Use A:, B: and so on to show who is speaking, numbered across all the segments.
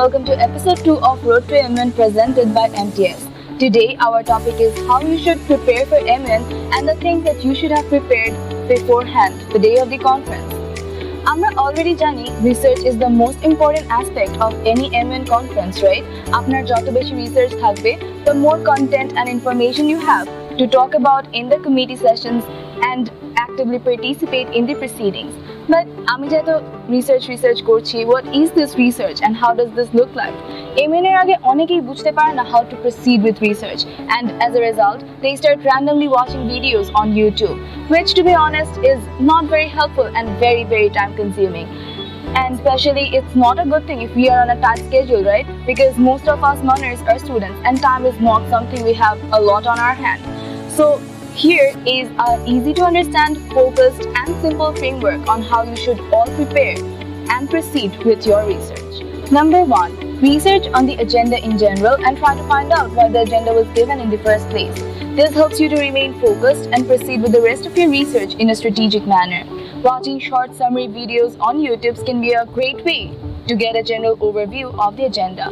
A: welcome to episode 2 of Road to MUN presented by MTS. Today, our topic is how you should prepare for MUN and the things that you should have prepared beforehand, the day of the conference. আমরা already জানি research is the most important aspect of any MUN conference, right? আপনার যত বেশি research থাকবে, the more content and information you have to talk about in the committee sessions and actively participate in the proceedings. But আমি যেহেতু research করছি, what is this research and how does this look like? MUN এর আগে অনেকেই বুঝতে পারে না how to proceed with research, and as a result, they start randomly watching videos on YouTube, which to be honest is not very helpful and very time consuming. And especially it's not a good thing if we are on a tight schedule, right? Because most of us MUNers are students and time is not something we have a lot on our hand. So here is an easy to understand, focused and simple framework on how you should all prepare and proceed with your research. Number 1. Research on the agenda in general and try to find out why the agenda was given in the first place. This helps you to remain focused and proceed with the rest of your research in a strategic manner. Watching short summary videos on YouTube can be a great way to get a general overview of the agenda.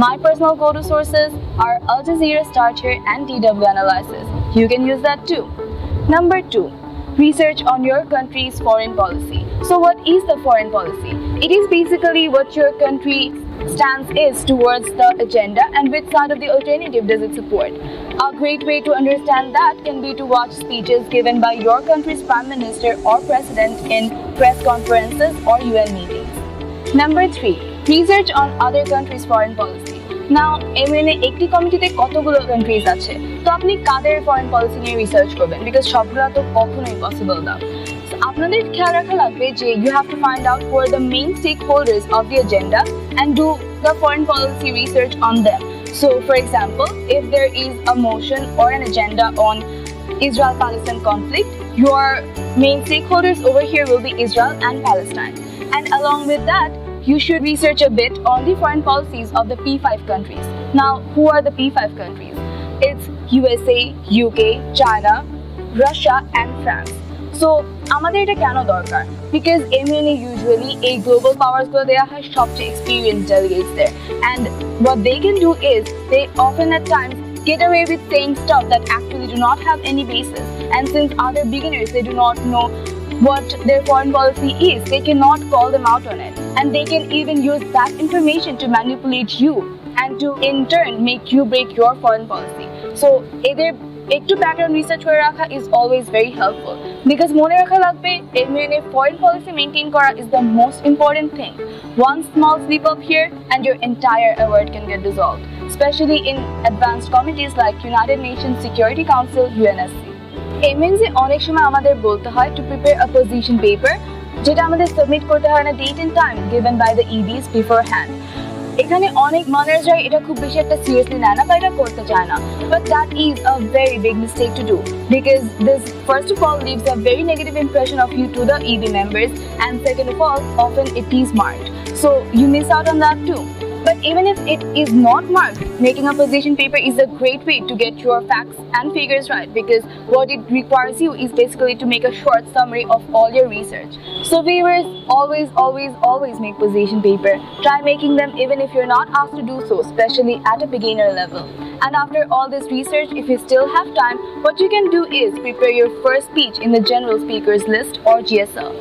A: My personal go-to sources are Al Jazeera Start Here and DW Analysis. You can use that too. Number 2. Research on your country's foreign policy. So what is the foreign policy? It is basically what your country's stance is towards the agenda and which side of the alternative does it support. A great way to understand that can be to watch speeches given by your country's prime minister or president in press conferences or UN meetings. Number 3. Research on other countries' foreign policy. Now, MUN এ একটি কমিটিতে কতগুলো countries আছে, তো আপনি কাদের foreign policy নিয়ে research করবেন, because সবগুলো তো কখনোই পসিবল না। আপনাদের খেয়াল রাখা লাগবে যে you have to find out who are the main stakeholders of the agenda and do the foreign policy research on them. So, for example, if there is a motion or an agenda on Israel-Palestine conflict, your main stakeholders over here will be Israel and Palestine. And along with that, you should research a bit on the foreign policies of the P5 countries. Now, who are the P5 countries? It's USA, UK, China, Russia and France. So, আমাদের এটা কেন দরকার? Because MUN usually a global powers গুলো দেয়া হয় সবচেয়ে experienced delegates there. And what they can do is, they often at times get away with saying stuff that actually do not have any basis. And since other beginners, they do not know what their foreign policy is, they cannot call them out on it. And they can even use that information to manipulate you and to in turn make you break your foreign policy. So, either একটু background research করে রাখা is always very helpful, because মনে রাখা লাগবে MUN এর foreign policy maintain করা is the most important thing. One small slip up here and your entire award can get dissolved, especially in advanced committees like United Nations Security Council UNSC. MUNs এ অনেক সময় আমাদের বলতে হয় to prepare a position paper, যেটা আমাদের submit করতে হয় না date and time given by the EDs beforehand. এখানে অনেক মানার্সরা এটা খুব বেশি একটা সিরিয়াসলি নেয় না বা এটা করতে চায় না, but that is a very big mistake to do, because this first of all leaves a very negative impression of you to the ED members, and second of all, often it is marked, so you miss out on that too. But even if it is not marked, making a position paper is a great way to get your facts and figures right, because what it requires you is basically to make a short summary of all your research. So viewers, always make position paper. Try making them even if you're not asked to do so, especially at a beginner level. And after all this research, if you still have time, what you can do is prepare your first speech in the general speakers list or GSL.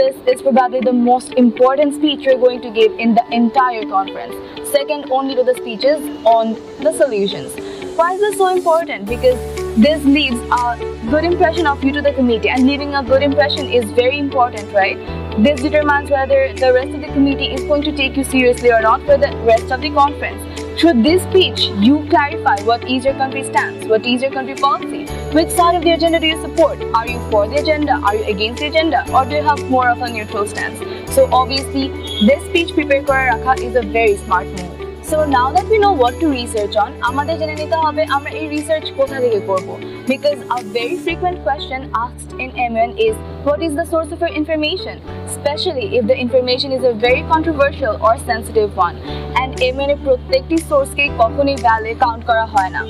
A: This is probably the most important speech you're going to give in the entire conference, second only to the speeches on the solutions. Why is this so important? Because this leaves a good impression of you to the committee, and leaving a good impression is very important, right? This determines whether the rest of the committee is going to take you seriously or not for the rest of the conference. Through this speech, you clarify what is your country's stance, what is your country policy, which side of the agenda do you support, are you for the agenda, are you against the agenda, or do you have more of a neutral stance? So obviously, this speech prepare kore rakha is a very smart move. So now that we know what to research on, আমাদের জেনে নিতে হবে আমরা এই research কোথা থেকে করব, because a very frequent question asked in MUN is, what is the source of your information, especially if the information is a very controversial or sensitive one, and MUN এর প্রত্যেকটি সোর্সকে কখনোই valid count করা হয় না,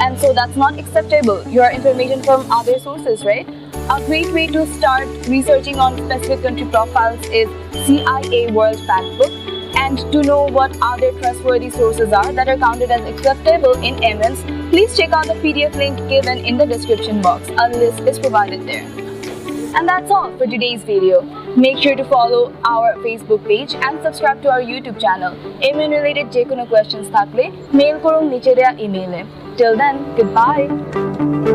A: and so that's not acceptable. Your information from other sources, right? A great way to start researching on specific country profiles is CIA World Factbook. And to know what other trustworthy sources are that are counted as acceptable in MUNs, please check out the PDF link given in the description box. A list is provided there. And that's all for today's video. Make sure to follow our Facebook page and subscribe to our YouTube channel. MUN related je kono questions thakle mail korun niche deya email e. Till then, goodbye.